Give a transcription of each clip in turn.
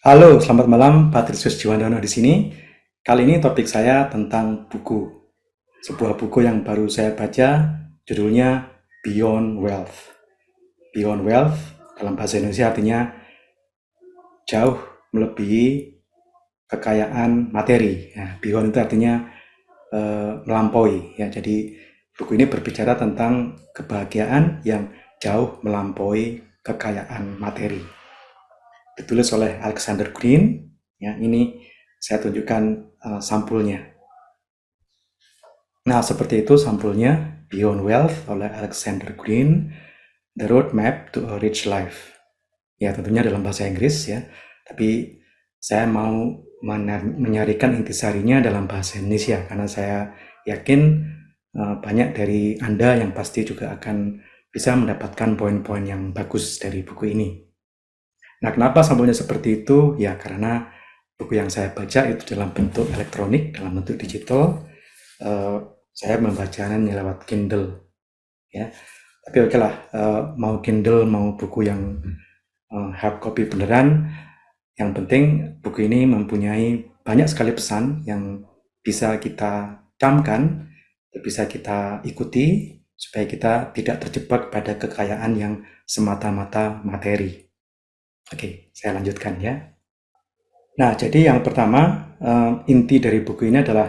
Halo, selamat malam, Patrisius Jiwandono di sini. Kali ini topik saya tentang buku. Sebuah buku yang baru saya baca, judulnya Beyond Wealth. Beyond Wealth dalam bahasa Indonesia artinya jauh melebihi kekayaan materi. Nah, beyond itu artinya melampaui. Ya, jadi buku ini berbicara tentang kebahagiaan yang jauh melampaui kekayaan materi. Ditulis oleh Alexander Green. Ya, ini saya tunjukkan sampulnya. Nah, seperti itu sampulnya Beyond Wealth oleh Alexander Green, The Roadmap to a Rich Life. Ya, tentunya dalam bahasa Inggris ya, tapi saya mau menyarikan intisarinya dalam bahasa Indonesia karena saya yakin banyak dari Anda yang pasti juga akan bisa mendapatkan poin-poin yang bagus dari buku ini. Nah, kenapa sampulnya seperti itu? Ya, karena buku yang saya baca itu dalam bentuk elektronik, dalam bentuk digital. Saya membacanya lewat Kindle. Ya, tapi oke lah, mau Kindle, mau buku yang hard copy beneran, yang penting buku ini mempunyai banyak sekali pesan yang bisa kita camkan, bisa kita ikuti, supaya kita tidak terjebak pada kekayaan yang semata-mata materi. Oke, saya lanjutkan ya. Nah, jadi yang pertama, inti dari buku ini adalah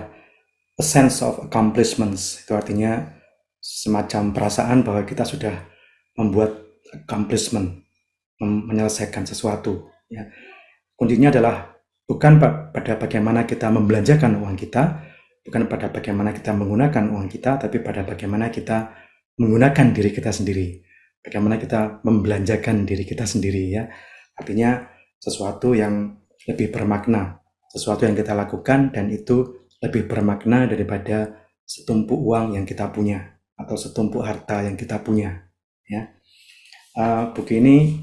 a sense of accomplishments. Itu artinya semacam perasaan bahwa kita sudah membuat accomplishment, menyelesaikan sesuatu. Ya. Kuncinya adalah bukan pada bagaimana kita membelanjakan uang kita, bukan pada bagaimana kita menggunakan uang kita, tapi pada bagaimana kita menggunakan diri kita sendiri. Bagaimana kita membelanjakan diri kita sendiri ya. Artinya sesuatu yang lebih bermakna, sesuatu yang kita lakukan dan itu lebih bermakna daripada setumpuk uang yang kita punya atau setumpuk harta yang kita punya. Ya. Buku ini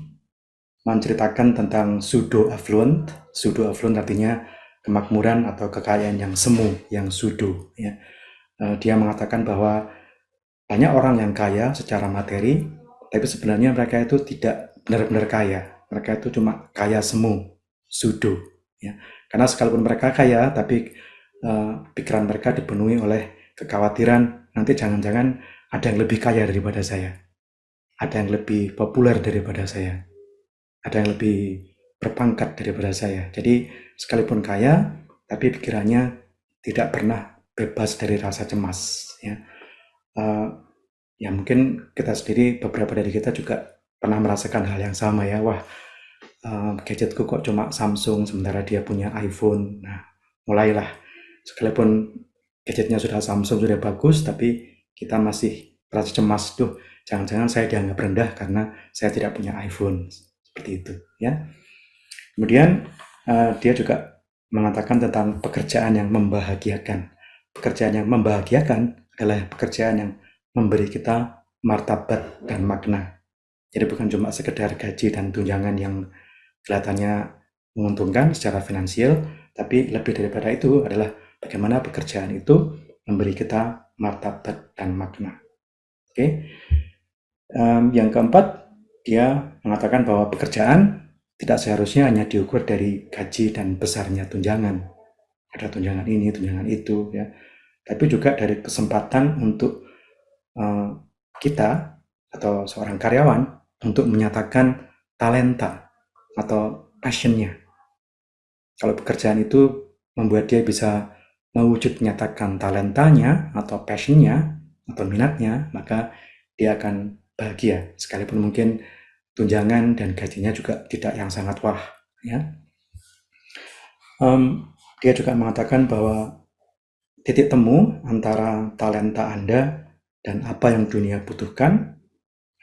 menceritakan tentang pseudo affluent. Pseudo affluent artinya kemakmuran atau kekayaan yang semu, yang pseudo. Ya. Dia mengatakan bahwa banyak orang yang kaya secara materi, tapi sebenarnya mereka itu tidak benar-benar kaya. Mereka itu cuma kaya semu, pseudo. Ya. Karena sekalipun mereka kaya, tapi pikiran mereka dipenuhi oleh kekhawatiran nanti jangan-jangan ada yang lebih kaya daripada saya, ada yang lebih populer daripada saya, ada yang lebih berpangkat daripada saya. Jadi sekalipun kaya, tapi pikirannya tidak pernah bebas dari rasa cemas. Ya, ya mungkin kita sendiri, beberapa dari kita juga pernah merasakan hal yang sama ya. Wah, gadgetku kok cuma Samsung sementara dia punya iPhone. Nah, mulailah sekalipun gadgetnya sudah Samsung, sudah bagus, tapi kita masih merasa cemas, tuh jangan-jangan saya dianggap rendah karena saya tidak punya iPhone, seperti itu ya. Kemudian dia juga mengatakan tentang pekerjaan yang membahagiakan. Pekerjaan yang membahagiakan adalah pekerjaan yang memberi kita martabat dan makna. Jadi bukan cuma sekedar gaji dan tunjangan yang kelihatannya menguntungkan secara finansial, tapi lebih daripada itu adalah bagaimana pekerjaan itu memberi kita martabat dan makna. Oke. Yang keempat, dia mengatakan bahwa pekerjaan tidak seharusnya hanya diukur dari gaji dan besarnya tunjangan. Ada tunjangan ini, tunjangan itu, ya. Tapi juga dari kesempatan untuk kita atau seorang karyawan untuk menyatakan talenta atau passionnya. Kalau pekerjaan itu membuat dia bisa mewujud nyatakan talentanya atau passionnya atau minatnya, maka dia akan bahagia, sekalipun mungkin tunjangan dan gajinya juga tidak yang sangat wah. Ya. Dia juga mengatakan bahwa titik temu antara talenta Anda dan apa yang dunia butuhkan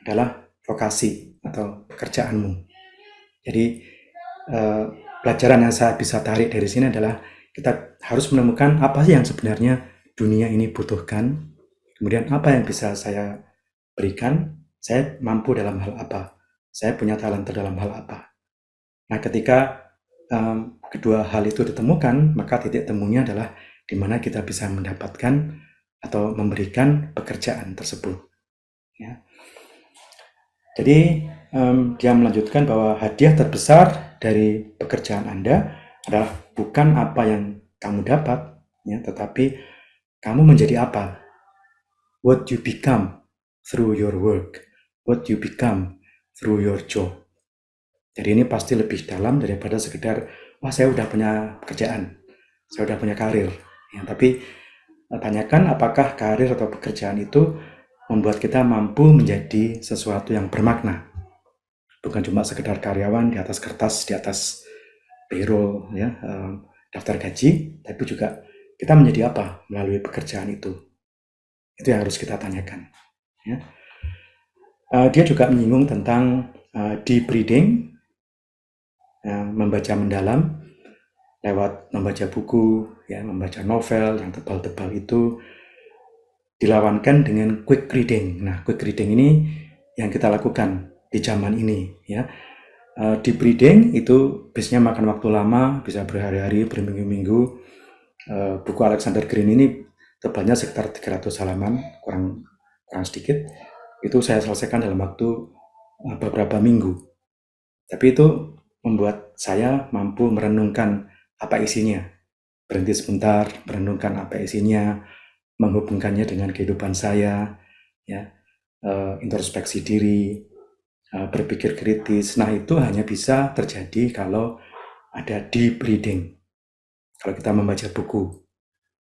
adalah vokasi atau pekerjaanmu. Jadi pelajaran yang saya bisa tarik dari sini adalah kita harus menemukan apa sih yang sebenarnya dunia ini butuhkan, kemudian apa yang bisa saya berikan, saya mampu dalam hal apa, saya punya talenta dalam hal apa. Nah, ketika kedua hal itu ditemukan, maka titik temunya adalah di mana kita bisa mendapatkan atau memberikan pekerjaan tersebut. Ya. Jadi dia melanjutkan bahwa hadiah terbesar dari pekerjaan Anda adalah bukan apa yang kamu dapat, ya, tetapi kamu menjadi apa. What you become through your work, what you become through your job. Jadi ini pasti lebih dalam daripada sekedar, wah saya udah punya pekerjaan, saya udah punya karir. Ya, tapi tanyakan apakah karir atau pekerjaan itu membuat kita mampu menjadi sesuatu yang bermakna. Bukan cuma sekedar karyawan di atas kertas, di atas payroll, ya, daftar gaji, tapi juga kita menjadi apa melalui pekerjaan itu. Itu yang harus kita tanyakan. Ya. Dia juga menyinggung tentang deep reading, membaca mendalam lewat membaca buku, ya, membaca novel yang tebal-tebal itu dilawankan dengan quick reading. Nah, quick reading ini yang kita lakukan di zaman ini, ya. Deep reading itu biasanya makan waktu lama, bisa berhari-hari, berminggu-minggu. Buku Alexander Green ini tebalnya sekitar 300 halaman, kurang sedikit. Itu saya selesaikan dalam waktu beberapa minggu. Tapi itu membuat saya mampu merenungkan apa isinya. Berhenti sebentar, merenungkan apa isinya, menghubungkannya dengan kehidupan saya, ya, introspeksi diri, berpikir kritis. Nah, itu hanya bisa terjadi kalau ada deep reading. Kalau kita membaca buku,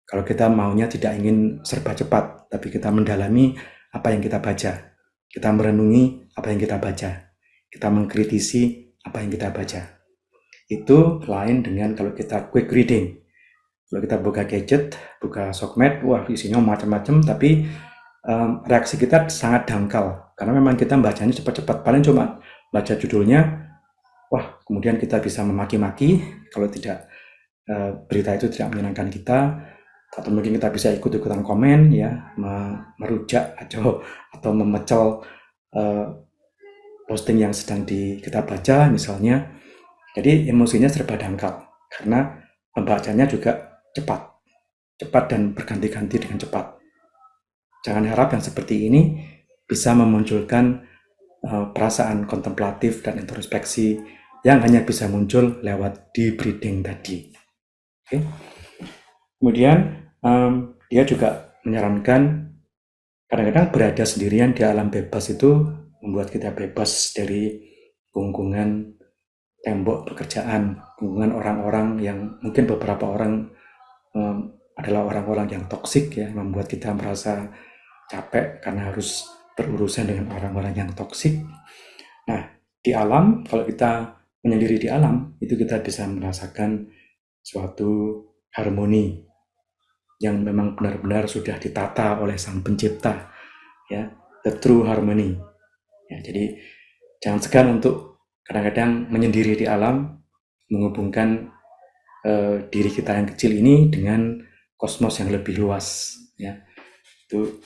kalau kita maunya tidak ingin serba cepat, tapi kita mendalami apa yang kita baca, kita merenungi apa yang kita baca, kita mengkritisi apa yang kita baca. Itu lain dengan kalau kita quick reading. Kalau kita buka gadget, buka sosmed, wah isinya macam-macam, tapi reaksi kita sangat dangkal karena memang kita bacanya cepat-cepat, paling cuma baca judulnya, wah kemudian kita bisa memaki-maki kalau tidak berita itu tidak menyenangkan kita, atau mungkin kita bisa ikut-ikutan komen, ya, merujak atau memecel posting yang sedang kita baca misalnya. Jadi emosinya serba dangkal karena pembacanya juga cepat dan berganti-ganti dengan cepat. Jangan harap yang seperti ini bisa memunculkan perasaan kontemplatif dan introspeksi yang hanya bisa muncul lewat deep reading tadi. Oke. Kemudian dia juga menyarankan kadang-kadang berada sendirian di alam bebas itu membuat kita bebas dari gunggungan tembok pekerjaan, gunggungan orang-orang yang mungkin beberapa orang adalah orang-orang yang toksik, ya, membuat kita merasa capek karena harus berurusan dengan orang-orang yang toksik. Nah, di alam, kalau kita menyendiri di alam, itu kita bisa merasakan suatu harmoni yang memang benar-benar sudah ditata oleh Sang Pencipta, ya, the true harmony. Ya, jadi jangan segan untuk kadang-kadang menyendiri di alam, menghubungkan diri kita yang kecil ini dengan kosmos yang lebih luas, ya. Itu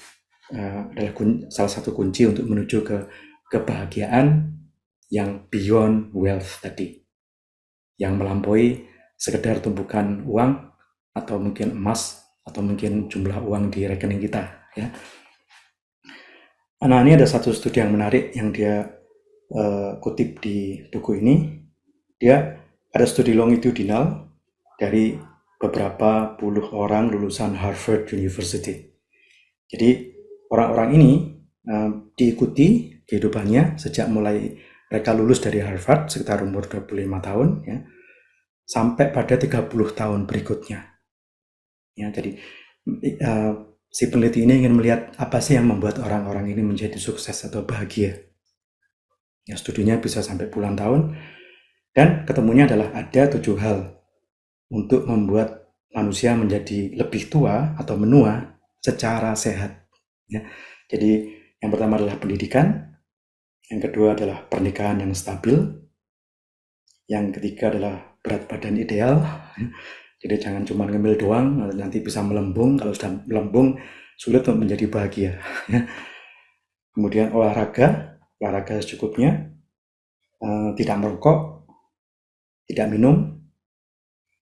adalah salah satu kunci untuk menuju ke kebahagiaan yang beyond wealth tadi, yang melampaui sekedar tumpukan uang atau mungkin emas atau mungkin jumlah uang di rekening kita, ya. Nah, ini ada satu studi yang menarik yang dia kutip di buku ini. Dia ada studi longitudinal dari beberapa puluh orang lulusan Harvard University. Jadi orang-orang ini diikuti kehidupannya sejak mulai mereka lulus dari Harvard sekitar umur 25 tahun, ya, sampai pada 30 tahun berikutnya. Ya, jadi si peneliti ini ingin melihat apa sih yang membuat orang-orang ini menjadi sukses atau bahagia. Ya, studinya bisa sampai puluhan tahun, dan ketemunya adalah ada 7 hal untuk membuat manusia menjadi lebih tua atau menua secara sehat. Ya. Jadi yang pertama adalah pendidikan, yang kedua adalah pernikahan yang stabil, yang ketiga adalah berat badan ideal. Jadi jangan cuma ngemil doang, nanti bisa melembung. Kalau sudah melembung, sulit untuk menjadi bahagia. Kemudian olahraga secukupnya, tidak merokok, tidak minum.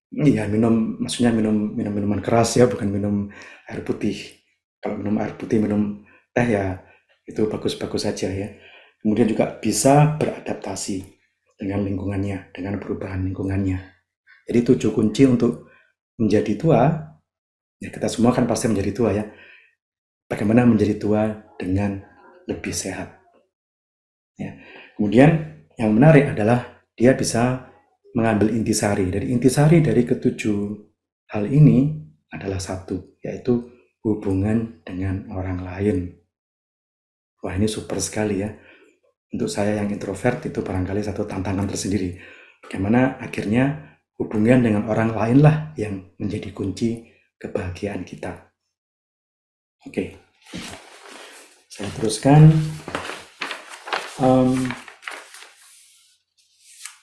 Iya, maksudnya minum minuman keras, ya, bukan minum air putih. Kalau minum air putih, minum teh, ya itu bagus-bagus saja, ya. Kemudian juga bisa beradaptasi. dengan lingkungannya, dengan perubahan lingkungannya. Jadi 7 kunci untuk menjadi tua, ya kita semua kan pasti menjadi tua ya. Bagaimana menjadi tua dengan lebih sehat. Ya. Kemudian yang menarik adalah dia bisa mengambil intisari. Dari intisari dari ketujuh hal ini adalah satu, yaitu hubungan dengan orang lain. Wah, ini super sekali ya. Untuk saya yang introvert itu barangkali satu tantangan tersendiri. Bagaimana akhirnya hubungan dengan orang lain lah yang menjadi kunci kebahagiaan kita. Oke, saya teruskan.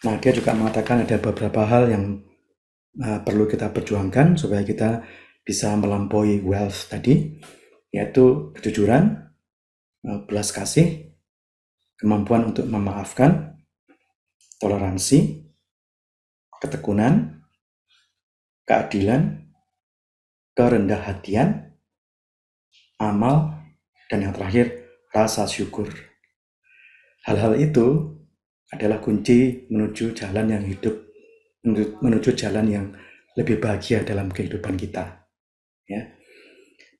Nah, dia juga mengatakan ada beberapa hal yang perlu kita perjuangkan supaya kita bisa melampaui wealth tadi, yaitu kejujuran, belas kasih, kemampuan untuk memaafkan, toleransi, ketekunan, keadilan, kerendah hatian, amal, dan yang terakhir, rasa syukur. Hal-hal itu adalah kunci menuju jalan yang hidup, menuju jalan yang lebih bahagia dalam kehidupan kita. Ya.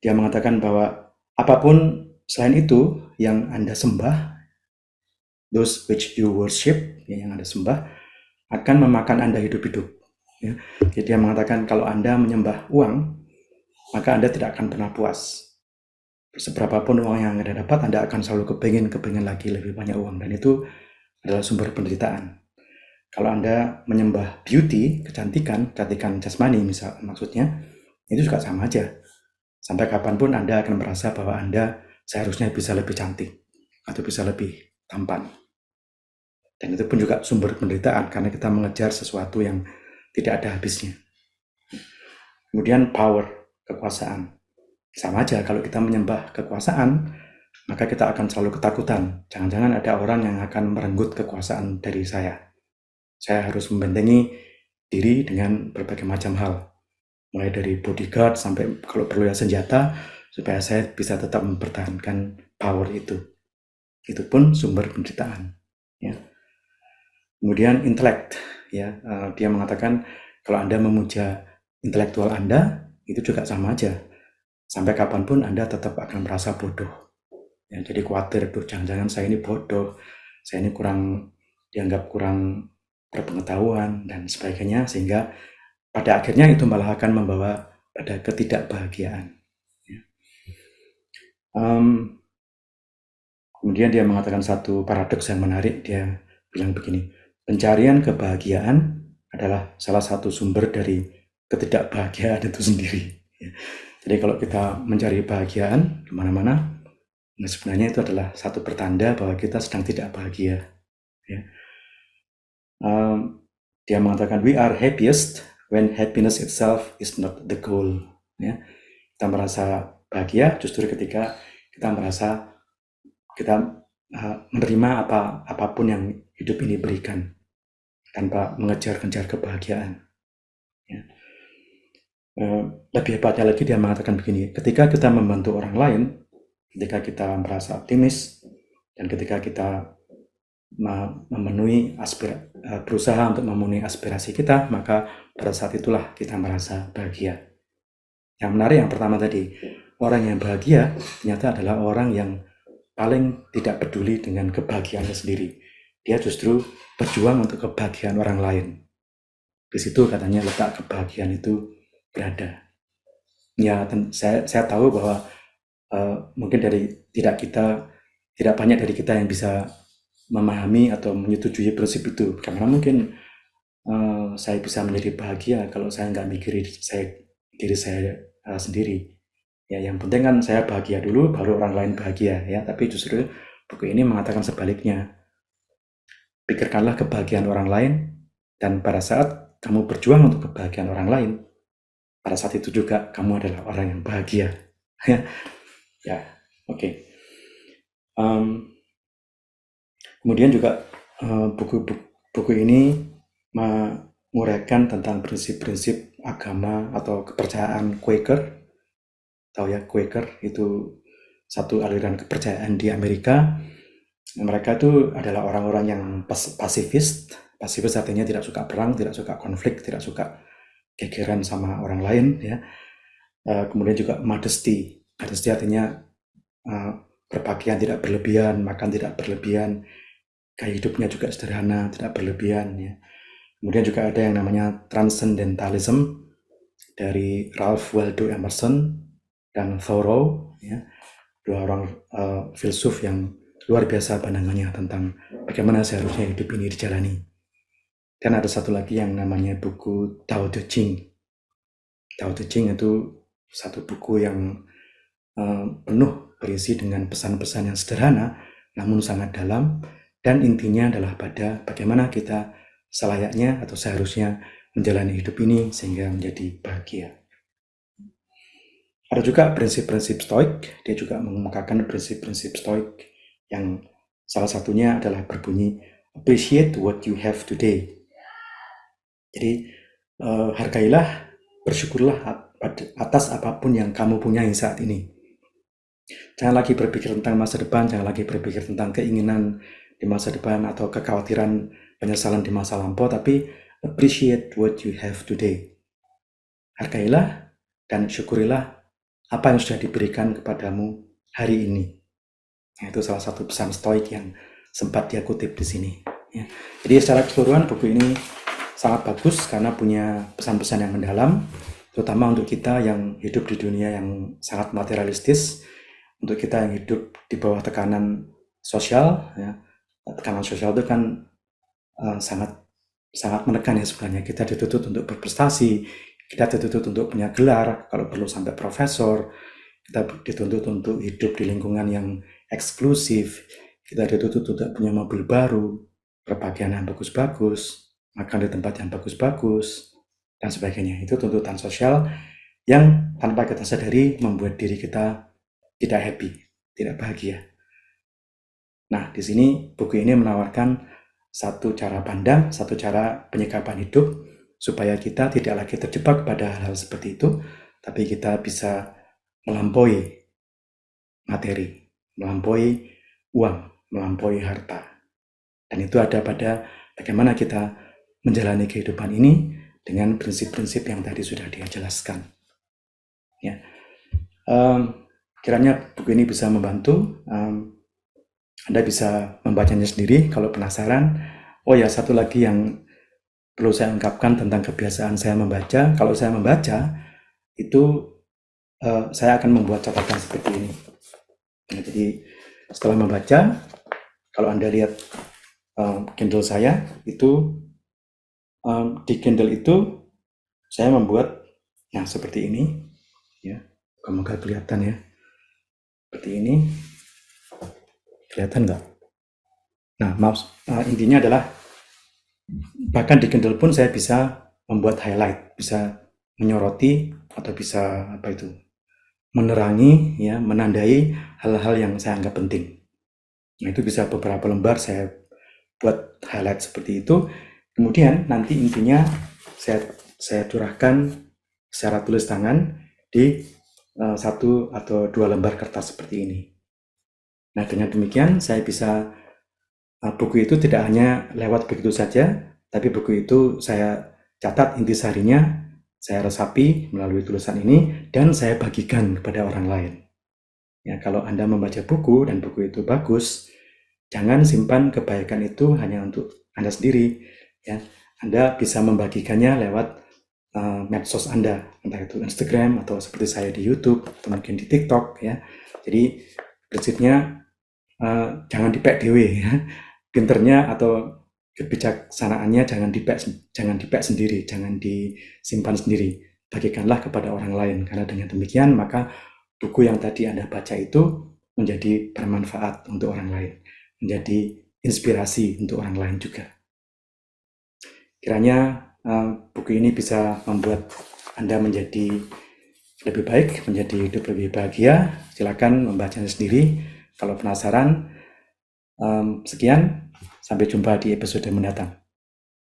Dia mengatakan bahwa apapun selain itu yang Anda sembah, those which you worship, ya, yang Anda sembah, akan memakan Anda hidup-hidup. Ya. Jadi dia mengatakan kalau Anda menyembah uang, maka Anda tidak akan pernah puas. Seberapapun uang yang Anda dapat, Anda akan selalu kepingin lagi lebih banyak uang. Dan itu adalah sumber penderitaan. Kalau Anda menyembah beauty, kecantikan jasmani maksudnya, itu juga sama aja. Sampai kapanpun Anda akan merasa bahwa Anda seharusnya bisa lebih cantik atau bisa lebih tampan. Dan itu pun juga sumber penderitaan karena kita mengejar sesuatu yang tidak ada habisnya. Kemudian power, kekuasaan. Sama aja kalau kita menyembah kekuasaan, maka kita akan selalu ketakutan. Jangan-jangan ada orang yang akan merenggut kekuasaan dari saya. Saya harus membentengi diri dengan berbagai macam hal. Mulai dari bodyguard sampai kalau perlu ya senjata, supaya saya bisa tetap mempertahankan power itu. Itu pun sumber penderitaan. Ya. Kemudian intelek, ya, dia mengatakan kalau Anda memuja intelektual Anda, itu juga sama aja. Sampai kapanpun Anda tetap akan merasa bodoh. Ya, jadi khawatir, jangan-jangan saya ini bodoh, saya ini dianggap kurang berpengetahuan, dan sebagainya, sehingga pada akhirnya itu malah akan membawa pada ketidakbahagiaan. Ya. Kemudian dia mengatakan satu paradoks yang menarik, dia bilang begini, pencarian kebahagiaan adalah salah satu sumber dari ketidakbahagiaan itu sendiri. Ya. Jadi kalau kita mencari kebahagiaan kemana-mana, nah sebenarnya itu adalah satu pertanda bahwa kita sedang tidak bahagia. Ya. Dia mengatakan we are happiest when happiness itself is not the goal. Ya. Kita merasa bahagia justru ketika kita merasa kita menerima apapun yang hidup ini berikan tanpa mengejar-kejar kebahagiaan. Ya. Lebih hebatnya lagi dia mengatakan begini, ketika kita membantu orang lain, ketika kita merasa optimis, dan ketika kita berusaha untuk memenuhi aspirasi kita, maka pada saat itulah kita merasa bahagia. Yang menarik yang pertama tadi, orang yang bahagia ternyata adalah orang yang paling tidak peduli dengan kebahagiaannya sendiri. Dia justru berjuang untuk kebahagiaan orang lain. Di situ katanya letak kebahagiaan itu berada. Ya, saya tahu bahwa mungkin tidak banyak dari kita yang bisa memahami atau menyetujui prinsip itu. Karena mungkin saya bisa menjadi bahagia kalau saya nggak mikirin diri saya sendiri. Ya, yang penting kan saya bahagia dulu, baru orang lain bahagia. Ya, tapi justru buku ini mengatakan sebaliknya. Pikirkanlah kebahagiaan orang lain, dan pada saat kamu berjuang untuk kebahagiaan orang lain, pada saat itu juga kamu adalah orang yang bahagia. Ya, oke. Kemudian juga buku ini menguraikan tentang prinsip-prinsip agama atau kepercayaan Quaker. Tahu ya, Quaker itu satu aliran kepercayaan di Amerika. Mereka itu adalah orang-orang yang pasifist, Pasifis artinya tidak suka perang, tidak suka konflik, tidak suka gegeran sama orang lain, ya. Kemudian juga modesty. Modesty artinya berpakaian tidak berlebihan, makan tidak berlebihan, gaya hidupnya juga sederhana, tidak berlebihan, ya. Kemudian juga ada yang namanya transcendentalism dari Ralph Waldo Emerson dan Thoreau, ya, dua orang filsuf yang luar biasa pandangannya tentang bagaimana seharusnya hidup ini dijalani. Dan ada satu lagi yang namanya buku Tao Te Ching. Tao Te Ching itu satu buku yang penuh berisi dengan pesan-pesan yang sederhana namun sangat dalam, dan intinya adalah pada bagaimana kita selayaknya atau seharusnya menjalani hidup ini sehingga menjadi bahagia. Ada juga prinsip-prinsip stoik, dia juga mengemukakan prinsip-prinsip stoik yang salah satunya adalah berbunyi appreciate what you have today. Jadi hargailah, bersyukurlah atas apapun yang kamu punyai saat ini. Jangan lagi berpikir tentang masa depan, jangan lagi berpikir tentang keinginan di masa depan atau kekhawatiran penyesalan di masa lampau, tapi appreciate what you have today. Hargailah dan syukurilah apa yang sudah diberikan kepadamu hari ini. Itu salah satu pesan stoik yang sempat dia kutip di sini. Ya. Jadi secara keseluruhan buku ini sangat bagus karena punya pesan-pesan yang mendalam, terutama untuk kita yang hidup di dunia yang sangat materialistis, untuk kita yang hidup di bawah tekanan sosial. Ya. Tekanan sosial itu kan sangat menekan ya sebenarnya. Kita dituntut untuk berprestasi, kita dituntut untuk punya gelar, kalau perlu sampai profesor, kita dituntut untuk hidup di lingkungan yang eksklusif, kita dituntut untuk punya mobil baru, berpakaian yang bagus-bagus, makan di tempat yang bagus-bagus, dan sebagainya. Itu tuntutan sosial yang tanpa kita sadari membuat diri kita tidak happy, tidak bahagia. Nah, di sini buku ini menawarkan satu cara pandang, satu cara penyikapan hidup, supaya kita tidak lagi terjebak pada hal-hal seperti itu, tapi kita bisa melampaui materi, melampaui uang, melampaui harta. Dan itu ada pada bagaimana kita menjalani kehidupan ini dengan prinsip-prinsip yang tadi sudah dia jelaskan. Ya. Kiranya buku ini bisa membantu. Anda bisa membacanya sendiri kalau penasaran. Oh ya, satu lagi yang perlu saya ungkapkan tentang kebiasaan saya membaca. Kalau saya membaca, itu saya akan membuat catatan seperti ini. Nah, jadi setelah membaca, kalau Anda lihat Kindle saya, itu di Kindle itu saya membuat seperti ini, ya. Semoga kelihatan ya, seperti ini. Kelihatan nggak? Nah, intinya adalah bahkan di Kindle pun saya bisa membuat highlight, bisa menyoroti atau bisa menerangi, ya, menandai hal-hal yang saya anggap penting. Nah, itu bisa beberapa lembar saya buat highlight seperti itu. Kemudian nanti intinya saya curahkan secara tulis tangan di 1 atau 2 lembar kertas seperti ini. Nah, dengan demikian saya bisa buku itu tidak hanya lewat begitu saja, tapi buku itu saya catat intisarinya, saya resapi melalui tulisan ini, dan saya bagikan kepada orang lain. Ya, kalau Anda membaca buku dan buku itu bagus, jangan simpan kebaikan itu hanya untuk Anda sendiri. Ya, Anda bisa membagikannya lewat medsos Anda, entah itu Instagram atau seperti saya di YouTube atau mungkin di TikTok. Ya, jadi prinsipnya jangan dipek dewe, ya. Pinternya atau kebijaksanaannya jangan dipek sendiri, jangan disimpan sendiri. Bagikanlah kepada orang lain, karena dengan demikian maka buku yang tadi Anda baca itu menjadi bermanfaat untuk orang lain, menjadi inspirasi untuk orang lain juga. Kiranya buku ini bisa membuat Anda menjadi lebih baik, menjadi hidup lebih bahagia. Silakan membacanya sendiri. Kalau penasaran, sekian, sampai jumpa di episode mendatang.